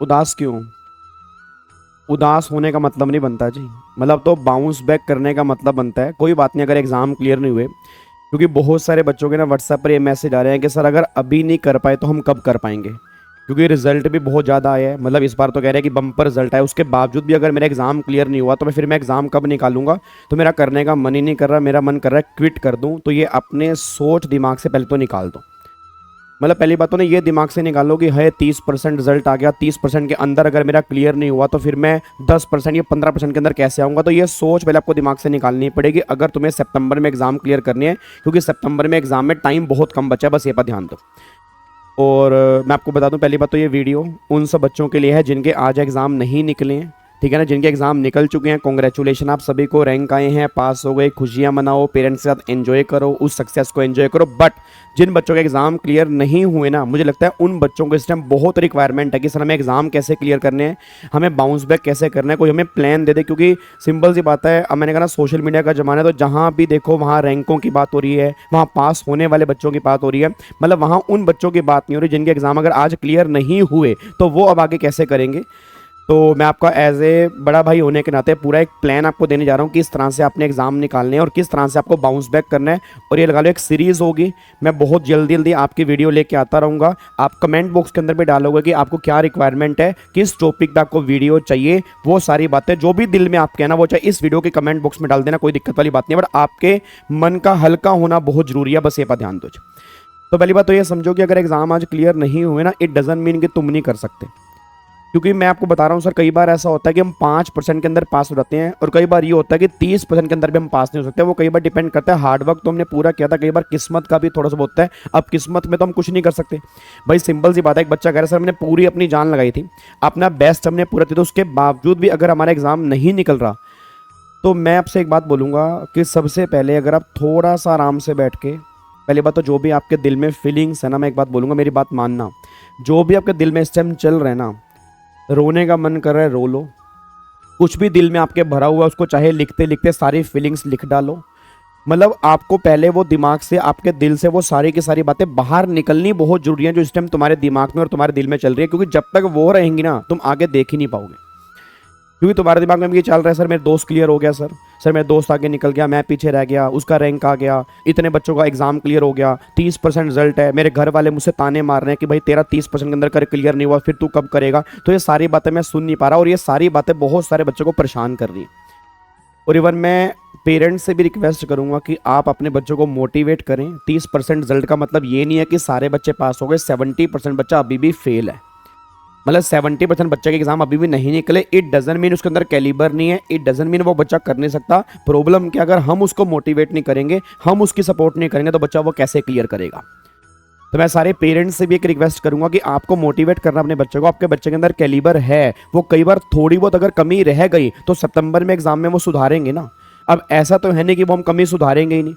उदास क्यों? उदास होने का मतलब नहीं बनता जी। मतलब तो बाउंस बैक करने का मतलब बनता है, कोई बात नहीं अगर एग्जाम क्लियर नहीं हुए, क्योंकि बहुत सारे बच्चों के ना व्हाट्सएप पर ये मैसेज आ रहे हैं कि सर अगर अभी नहीं कर पाए तो हम कब कर पाएंगे, क्योंकि रिजल्ट भी बहुत ज़्यादा आया है। मतलब इस बार तो कह रहे हैं कि बम्पर रिजल्ट आया, उसके बावजूद भी अगर मेरा एग्जाम क्लियर नहीं हुआ तो मैं एग्जाम कब निकालूंगा। तो मेरा करने का मन ही नहीं कर रहा, मेरा मन कर रहा है क्विट कर दूं। तो ये अपने सोच दिमाग से पहले तो निकाल दो। मतलब पहली बात तो ना ये दिमाग से निकालो कि है 30% रिजल्ट आ गया, 30% के अंदर अगर मेरा क्लियर नहीं हुआ तो फिर मैं 10% या 15% के अंदर कैसे आऊँगा। तो ये सोच पहले आपको दिमाग से निकालनी पड़ेगी अगर तुम्हें सितंबर में एग्जाम क्लियर करनी है, क्योंकि सितंबर में एग्जाम में टाइम बहुत कम बचा है, बस ये पर ध्यान दो। और मैं आपको बता दूं, पहली बात तो ये वीडियो उन सब बच्चों के लिए है जिनके आज एग्ज़ाम नहीं निकले हैं, ठीक है ना। जिनके एग्ज़ाम निकल चुके हैं, कॉन्ग्रेचुलेशन आप सभी को, रैंक आए हैं, पास हो गए, खुशियां मनाओ, पेरेंट्स के साथ एंजॉय करो, उस सक्सेस को एंजॉय करो। बट जिन बच्चों के एग्ज़ाम क्लियर नहीं हुए ना, मुझे लगता है उन बच्चों को इस टाइम बहुत रिक्वायरमेंट है कि सर हमें एग्ज़ाम कैसे क्लियर करने हैं, हमें बाउंस बैक कैसे करना है, कोई हमें प्लान दे दे। क्योंकि सिंपल सी बात है, अब मैंने कहा ना सोशल मीडिया का ज़माना है, तो जहाँ भी देखो वहाँ रैंकों की बात हो रही है, वहाँ पास होने वाले बच्चों की बात हो रही है। मतलब वहाँ उन बच्चों की बात नहीं हो रही जिनके एग्ज़ाम अगर आज क्लियर नहीं हुए तो वो अब आगे कैसे करेंगे। तो मैं आपका एज ए बड़ा भाई होने के नाते पूरा एक प्लान आपको देने जा रहा हूँ, किस तरह से आपने एग्जाम निकालने हैं और किस तरह से आपको बाउंस बैक करना है। और ये लगा लो एक सीरीज़ होगी, मैं बहुत जल्दी जल्दी आपकी वीडियो लेके आता रहूँगा। आप कमेंट बॉक्स के अंदर भी डालोगे कि आपको क्या रिक्वायरमेंट है, किस टॉपिक पे आपको वीडियो चाहिए, वो सारी बातें जो भी दिल में आपके है ना, वो चाहे इस वीडियो के कमेंट बॉक्स में डाल देना, कोई दिक्कत वाली बात नहीं है। बट आपके मन का हल्का होना बहुत जरूरी है, बस ये पर ध्यान दो। तो पहली बात तो ये समझो कि अगर एग्जाम आज क्लियर नहीं हुए ना, इट डजंट मीन कि तुम नहीं कर सकते। क्योंकि मैं आपको बता रहा हूँ सर, कई बार ऐसा होता है कि हम 5% के अंदर पास हो जाते हैं, और कई बार ये होता है कि 30% के अंदर भी हम पास नहीं हो सकते। वो कई बार डिपेंड करता है, हार्ड वर्क तो हमने पूरा किया था, कई बार किस्मत का भी थोड़ा सा होता है। अब किस्मत में तो हम कुछ नहीं कर सकते भाई। सिंपल सी बात है, एक बच्चा कह रहा है सर हमने पूरी अपनी जान लगाई थी, अपना बेस्ट हमने पूरा दिया, तो उसके बावजूद भी अगर हमारा एग्जाम नहीं निकल रहा, तो मैं आपसे एक बात बोलूँगा कि सबसे पहले अगर आप थोड़ा सा आराम से बैठ के, पहली बात तो जो भी आपके दिल में फीलिंग्स है ना, मैं एक बात बोलूँगा, मेरी बात मानना, जो भी आपके दिल में इस टाइम चल रहे हैं ना, रोने का मन कर रहा है रो लो, कुछ भी दिल में आपके भरा हुआ है उसको चाहे लिखते लिखते सारी फीलिंग्स लिख डालो। मतलब आपको पहले वो दिमाग से, आपके दिल से वो सारी की सारी बातें बाहर निकलनी बहुत जरूरी है जो इस टाइम तुम्हारे दिमाग में और तुम्हारे दिल में चल रही है। क्योंकि जब तक वो रहेंगी ना, तुम आगे देख ही नहीं पाओगे। क्योंकि तुम्हारे दिमाग में ये चल रहा है सर मेरे दोस्त क्लियर हो गया, सर मेरे दोस्त आगे निकल गया, मैं पीछे रह गया, उसका रैंक आ गया, इतने बच्चों का एग्जाम क्लियर हो गया, 30% रिजल्ट है, मेरे घर वाले मुझसे ताने मार रहे हैं कि भाई तेरा 30% के अंदर कर क्लियर नहीं हुआ, फिर तू कब करेगा। तो ये सारी बातें मैं सुन नहीं पा रहा, और ये सारी बातें बहुत सारे बच्चों को परेशान कर रही हैं। और इवन मैं पेरेंट्स से भी रिक्वेस्ट करूंगा कि आप अपने बच्चों को मोटिवेट करें। 30% रिजल्ट का मतलब ये नहीं है कि सारे बच्चे पास हो गए, 70% बच्चा अभी भी फेल है। मतलब 70% बच्चे के एग्जाम अभी भी नहीं निकले, इट डजंट मीन उसके अंदर कैलिबर नहीं है, इट डजंट मीन वो बच्चा कर नहीं सकता। प्रॉब्लम क्या, अगर हम उसको मोटिवेट नहीं करेंगे, हम उसकी सपोर्ट नहीं करेंगे, तो बच्चा वो कैसे क्लियर करेगा। तो मैं सारे पेरेंट्स से भी एक रिक्वेस्ट करूंगा कि आपको मोटिवेट करना अपने बच्चे को। आपके बच्चे के अंदर कैलिबर है, वो कई बार थोड़ी बहुत अगर कमी रह गई तो सितंबर में एग्जाम में वो सुधारेंगे ना। अब ऐसा तो है नहीं कि वो हम कमी सुधारेंगे ही नहीं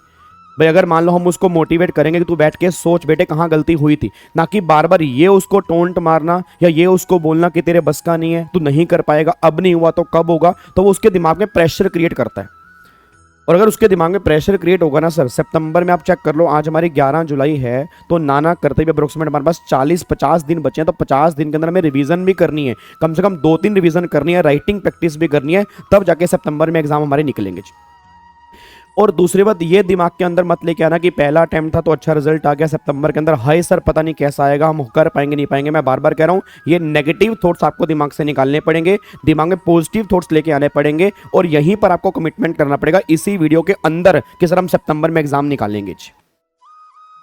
भाई। अगर मान लो हम उसको मोटिवेट करेंगे कि तू बैठ के सोच बेटे कहाँ गलती हुई थी, ना कि बार बार ये उसको टोंट मारना या ये उसको बोलना कि तेरे बस का नहीं है, तू नहीं कर पाएगा, अब नहीं हुआ तो कब होगा। तो वो उसके दिमाग में प्रेशर क्रिएट करता है। और अगर उसके दिमाग में प्रेशर क्रिएट होगा ना सर, सितंबर में आप चेक कर लो, आज हमारी 11 जुलाई है, तो नाना करते हुए अप्रोक्सीमेट हमारे पास 40-50 दिन बचे हैं। तो 50 दिन के अंदर हमें रिवीजन भी करनी है, कम से कम 2-3 रिवीजन करनी है, राइटिंग प्रैक्टिस भी करनी है, तब जाके सितंबर में एग्जाम हमारे निकलेंगे। और दूसरी बात ये दिमाग के अंदर मत लेके आना कि पहला अटेम्प्ट था तो अच्छा रिजल्ट आ गया सितंबर के अंदर, हाय सर पता नहीं कैसा आएगा, हम कर पाएंगे नहीं पाएंगे। मैं बार बार कह रहा हूँ, ये नेगेटिव थॉट्स आपको दिमाग से निकालने पड़ेंगे, दिमाग में पॉजिटिव थॉट्स लेके आने पड़ेंगे, और यहीं पर आपको कमिटमेंट करना पड़ेगा इसी वीडियो के अंदर कि सर हम सितंबर में एग्जाम निकालेंगे।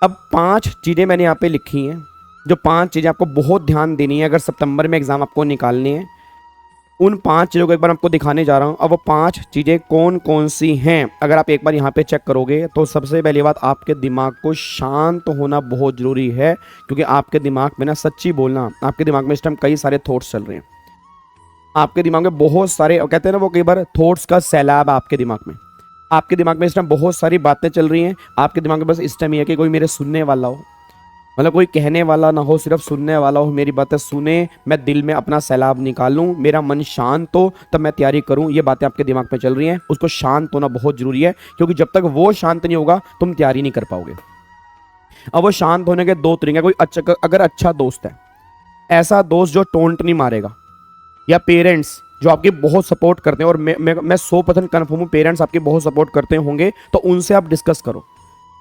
अब 5 चीज़ें मैंने यहाँ पे लिखी हैं, जो 5 चीज़ें आपको बहुत ध्यान देनी है अगर सितंबर में एग्जाम आपको निकालनी है। उन 5 चीज़ों को एक बार आपको दिखाने जा रहा हूँ। अब वो 5 चीज़ें कौन कौन सी हैं, अगर आप एक बार यहाँ पे चेक करोगे तो सबसे पहली बात, आपके दिमाग को शांत होना बहुत ज़रूरी है। क्योंकि आपके दिमाग में ना, सच्ची बोलना, आपके दिमाग में इस टाइम कई सारे थॉट्स चल रहे हैं। आपके दिमाग में बहुत सारे, कहते हैं ना वो, कई बार थॉट्स का सैलाब है आपके दिमाग में। आपके दिमाग में इस टाइम बहुत सारी बातें चल रही हैं। आपके दिमाग में बस इस टाइम ये है कि कोई मेरे सुनने वाला हो, मतलब कोई कहने वाला ना हो, सिर्फ सुनने वाला हो, मेरी बातें सुने, मैं दिल में अपना सैलाब निकालूं, मेरा मन शांत हो, तब मैं तैयारी करूं। ये बातें आपके दिमाग में चल रही हैं, उसको शांत होना बहुत जरूरी है। क्योंकि जब तक वो शांत नहीं होगा तुम तैयारी नहीं कर पाओगे। अब वो शांत होने के 2 तरीके, कोई अच्छा, अगर अच्छा दोस्त है, ऐसा दोस्त जो टोंट नहीं मारेगा, या पेरेंट्स जो आपकी बहुत सपोर्ट करते हैं, और मैं 100% कन्फर्म हूँ पेरेंट्स आपकी बहुत सपोर्ट करते होंगे, तो उनसे आप डिस्कस करो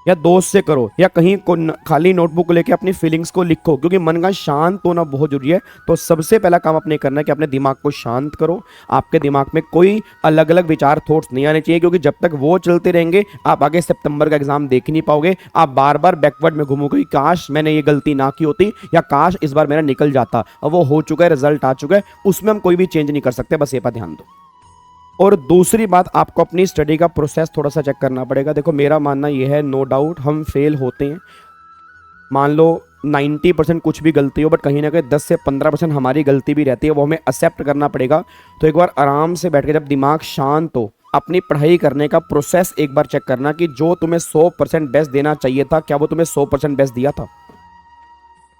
या दोस्त से करो, या कहीं को खाली नोटबुक लेके अपनी फीलिंग्स को लिखो, क्योंकि मन का शांत होना बहुत जरूरी है। तो सबसे पहला काम आपने करना है कि अपने दिमाग को शांत करो। आपके दिमाग में कोई अलग अलग विचार थॉट्स नहीं आने चाहिए, क्योंकि जब तक वो चलते रहेंगे आप आगे सितंबर का एग्जाम देख नहीं पाओगे। आप बार बार बैकवर्ड में घूमोगे, काश मैंने ये गलती ना की होती, या काश इस बार मेरा निकल जाता। और वो हो चुका है, रिजल्ट आ चुका है, उसमें हम कोई भी चेंज नहीं कर सकते, बस ये पर ध्यान दो। और दूसरी बात, आपको अपनी स्टडी का प्रोसेस थोड़ा सा चेक करना पड़ेगा। देखो मेरा मानना यह है, नो डाउट हम फेल होते हैं, मान लो 90% कुछ भी गलती हो, बट कहीं ना कहीं 10 से 15% हमारी गलती भी रहती है, वो हमें एक्सेप्ट करना पड़ेगा। तो एक बार आराम से बैठ के जब दिमाग शांत हो, अपनी पढ़ाई करने का प्रोसेस एक बार चेक करना कि जो तुम्हें 100% बेस्ट देना चाहिए था, क्या वो तुम्हें 100% बेस्ट दिया था?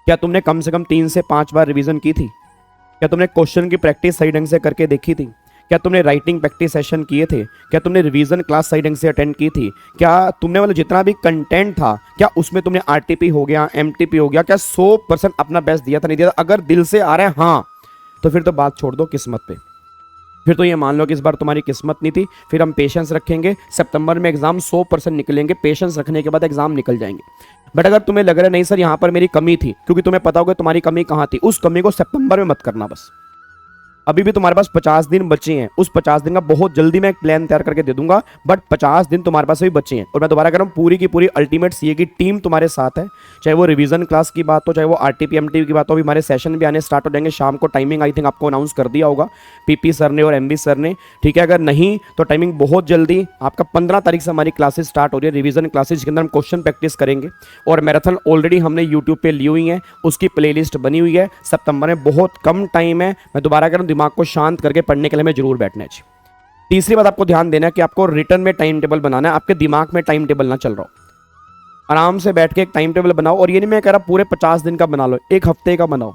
क्या तुमने कम से कम 3 से 5 बार रिवीजन की थी? क्या तुमने क्वेश्चन की प्रैक्टिस सही ढंग से करके देखी थी? क्या तुमने राइटिंग प्रैक्टिस सेशन किए थे? क्या तुमने रिवीजन क्लास सही ढंग से अटेंड की थी? क्या तुमने मतलब जितना भी कंटेंट था, क्या उसमें तुमने आरटीपी हो गया, एमटीपी हो गया, क्या 100% अपना बेस्ट दिया था, नहीं दिया था? अगर दिल से आ रहा है हाँ, तो फिर तो बात छोड़ दो किस्मत पे। फिर तो ये मान लो कि इस बार तुम्हारी किस्मत नहीं थी। फिर हम पेशेंस रखेंगे, सितंबर में एग्जाम 100% निकलेंगे, पेशेंस रखने के बाद एग्जाम निकल जाएंगे। बट अगर तुम्हें लग रहा है नहीं सर यहाँ पर मेरी कमी थी, क्योंकि तुम्हें पता होगा तुम्हारी कमी कहाँ थी, उस कमी को सितंबर में मत करना। बस अभी भी तुम्हारे पास 50 दिन बचे हैं, उस 50 दिन का बहुत जल्दी मैं एक प्लान तैयार करके दे दूंगा, बट 50 दिन तुम्हारे पास अभी बचे हैं। और मैं दोबारा कह रहा हूं, पूरी की पूरी अल्टीमेट सीए की टीम तुम्हारे साथ है, चाहे वो रिवीजन क्लास की बात हो, चाहे वो आरटीपी एमटीपी की बात हो। अभी हमारे सेशन भी आने स्टार्ट हो जाएंगे शाम को, टाइमिंग आई थिंक आपको अनाउंस कर दिया होगा पीपी सर ने और एमबी सर ने, ठीक है? अगर नहीं तो टाइमिंग बहुत जल्दी आपका 15 तारीख से हमारी क्लासेस स्टार्ट हो रही है, रिवीजन क्लासेस, जिसके अंदर हम क्वेश्चन प्रैक्टिस करेंगे। और मैराथन ऑलरेडी हमने यूट्यूब पे ली हुई है, उसकी प्लेलिस्ट बनी हुई है। सितंबर में बहुत कम टाइम है, मैं दोबारा कह रहा हूं, दिमाग को शांत करके पढ़ने के लिए हमें जरूर बैठना चाहिए। तीसरी बात आपको ध्यान देना है कि आपको रिटर्न में टाइम टेबल बनाना है, आपके दिमाग में टाइम टेबल ना चल रहा हो। आराम से बैठ के एक टाइम टेबल बनाओ, और ये नहीं मैं कह रहा पूरे 50 दिन का बना लो, एक हफ्ते का बनाओ।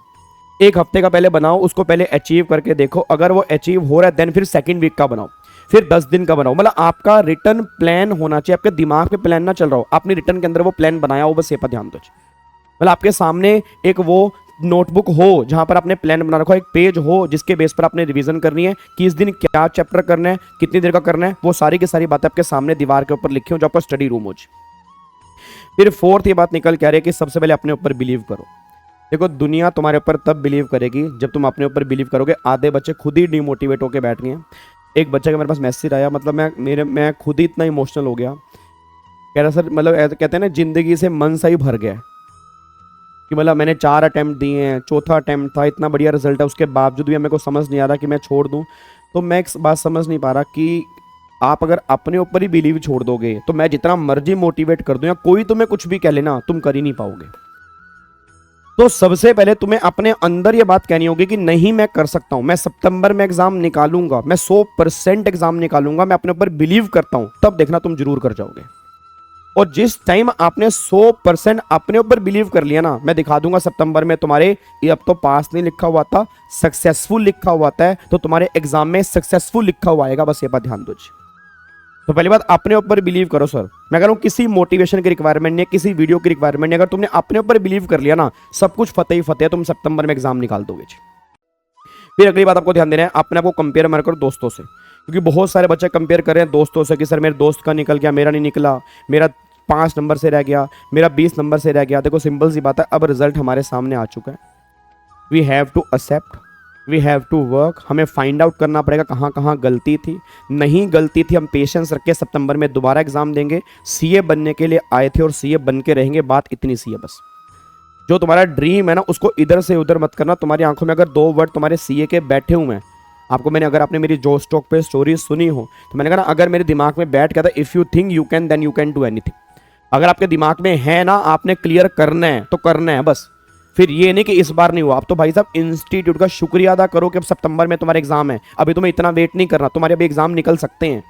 एक हफ्ते का पहले बनाओ, उसको पहले अचीव करके देखो, अगर वो अचीव हो रहा है देन फिर सेकंड वीक का बनाओ, फिर 10 दिन का बनाओ। मतलब आपका रिटर्न प्लान होना चाहिए, आपके दिमाग पे प्लान ना चल रहा हो, आपने रिटर्न के अंदर वो प्लान बनाया हो, बस ये पर ध्यान दो। मतलब आपके सामने एक वो नोटबुक हो जहां पर आपने प्लान बना रखा हो, एक पेज हो जिसके बेस पर आपने रिवीजन करनी है कि इस दिन क्या चैप्टर करना है, कितनी देर का करना है, वो सारी की सारी बातें आपके सामने दीवार के ऊपर लिखी हो, जो आपका स्टडी रूम हो। फिर फोर्थ ये बात निकल के आ रही है कि सबसे पहले अपने ऊपर बिलीव करो। देखो दुनिया तुम्हारे ऊपर तब बिलीव करेगी जब तुम अपने ऊपर बिलीव करोगे। आधे बच्चे खुद ही डिमोटिवेट होकर बैठ गए। एक बच्चे का मेरे पास मैसेज आया, मतलब मैं खुद ही इतना इमोशनल हो गया, कह रहा सर मतलब कहते हैं ना जिंदगी से मन सा ही भर गया कि मतलब मैंने 4 अटेम्प्ट दिए हैं, चौथा अटेम्प्ट था, इतना बढ़िया रिजल्ट है, उसके बावजूद भी मेरे को समझ नहीं आ रहा कि मैं छोड़ दूं। तो मैं एक बात समझ नहीं पा रहा कि आप अगर अपने ऊपर ही बिलीव छोड़ दोगे तो मैं जितना मर्जी मोटिवेट कर दूं या कोई तुम्हें कुछ भी कह लेना, तुम कर ही नहीं पाओगे। तो सबसे पहले तुम्हें अपने अंदर ये बात कहनी होगी कि नहीं मैं कर सकता हूं, मैं सितंबर में एग्जाम निकालूंगा, मैं 100% एग्जाम निकालूंगा, मैं अपने ऊपर बिलीव करता हूं, तब देखना तुम जरूर कर जाओगे। और जिस टाइम आपने 100% अपने ऊपर बिलीव कर लिया ना, मैं दिखा दूंगा सितंबर में तुम्हारे, ये अब तो पास नहीं लिखा हुआ था, सक्सेसफुल लिखा हुआ था, तो तुम्हारे एग्जाम में सक्सेसफुल लिखा हुआ आएगा, बस ये बात ध्यान दो। तो पहली बात अपने ऊपर बिलीव करो सर। मैं कह रहा हूं किसी मोटिवेशन की रिक्वायरमेंट नहीं है, किसी वीडियो की रिक्वायरमेंट नहीं, अगर तुमने अपने ऊपर बिलीव कर लिया ना, सब कुछ फतेह ही फतेह, तुम सितंबर में एग्जाम निकाल दोगे। फिर अगली बात आपको ध्यान देना है, अपने आप को कंपेयर मत करो दोस्तों से, क्योंकि बहुत सारे बच्चे कंपेयर कर रहे हैं दोस्तों से कि सर मेरे दोस्त का निकल गया, मेरा नहीं निकला, मेरा 5 नंबर से रह गया, मेरा 20 नंबर से रह गया। देखो सिंपल सी बात है, अब रिजल्ट हमारे सामने आ चुका है, we have to accept, we have to work. हमें फाइंड आउट करना पड़ेगा कहाँ कहाँ गलती थी, नहीं गलती थी, हम पेशेंस रख के सितंबर में दोबारा एग्जाम देंगे। सीए बनने के लिए आए थे और सीए बन के रहेंगे, बात इतनी सी है बस। जो तुम्हारा ड्रीम है ना, उसको इधर से उधर मत करना। तुम्हारी आंखों में अगर 2 वर्ड तुम्हारे सीए के बैठे हुए हैं, आपको मैंने, अगर आपने मेरी जो स्टॉक पे स्टोरी सुनी हो तो मैंने कहा ना, अगर मेरे दिमाग में बैठ गया था if you think you can then you can do anything. अगर आपके दिमाग में है ना, आपने क्लियर करना है तो करना है बस। फिर ये नहीं कि इस बार नहीं हुआ, अब तो भाई साहब इंस्टीट्यूट का शुक्रिया अदा करो कि अब सितंबर में तुम्हारा एग्जाम है, अभी तुम्हें इतना वेट नहीं करना, तुम्हारे अभी एग्जाम निकल सकते हैं।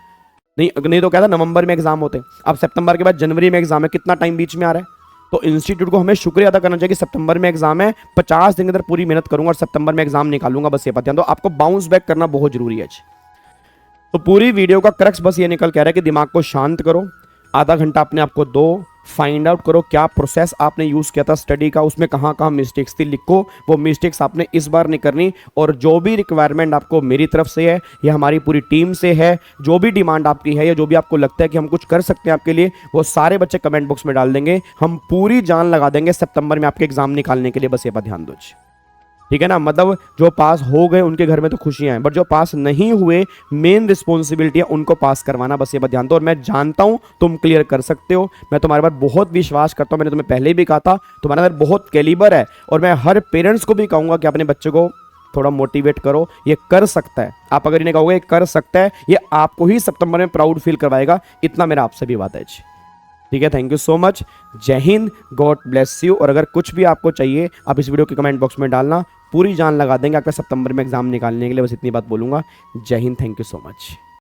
नहीं तो क्या था, नवंबर में एग्जाम होते, अब सितंबर के बाद जनवरी में एग्जाम है, कितना टाइम बीच में आ रहा है। तो इंस्टीट्यूट को हमें शुक्रिया अदा करना चाहिए कि सितंबर में एग्जाम है, 50 दिन के अंदर पूरी मेहनत करूंगा और सितंबर में एग्जाम निकालूंगा, बस ये बात। तो आपको बाउंस बैक करना बहुत जरूरी है। तो पूरी वीडियो का क्रक्स बस ये निकल कह रहा है कि दिमाग को शांत करो, आधा घंटा अपने आप को दो, फाइंड आउट करो क्या प्रोसेस आपने यूज़ किया था स्टडी का, उसमें कहाँ कहाँ मिस्टेक्स थी, लिखो वो मिस्टेक्स आपने इस बार नहीं करनी। और जो भी रिक्वायरमेंट आपको मेरी तरफ से है या हमारी पूरी टीम से है, जो भी डिमांड आपकी है या जो भी आपको लगता है कि हम कुछ कर सकते हैं आपके लिए, वो सारे बच्चे कमेंट बॉक्स में डाल देंगे। हम पूरी जान लगा देंगे सितंबर में आपके एग्जाम निकालने के लिए। बस ये बात ध्यान दो, ठीक है ना। मतलब जो पास हो गए उनके घर में तो खुशियां हैं, बट जो पास नहीं हुए मेन रिस्पॉन्सिबिलिटी है उनको पास करवाना। बस ये बात ध्यान दो। और मैं जानता हूं तुम क्लियर कर सकते हो, मैं तुम्हारे बात बहुत विश्वास करता हूं। मैंने तुम्हें पहले भी कहा था तुम्हारे अंदर बहुत कैलिबर है, और मैं हर पेरेंट्स को भी कहूंगा कि अपने बच्चे को थोड़ा मोटिवेट करो, ये कर सकता है। आप अगर इन्हें कहोगे ये कर सकता है, ये आपको ही सितंबर में प्राउड फील करवाएगा। इतना मेरा आपसे भी वादा है जी, ठीक है। थैंक यू सो मच, जय हिंद, गॉड ब्लेस यू। और अगर कुछ भी आपको चाहिए आप इस वीडियो के कमेंट बॉक्स में डालना, पूरी जान लगा देंगे आपका सितंबर में एग्जाम निकालने के लिए। बस इतनी बात बोलूंगा। जय Hind, thank you so much.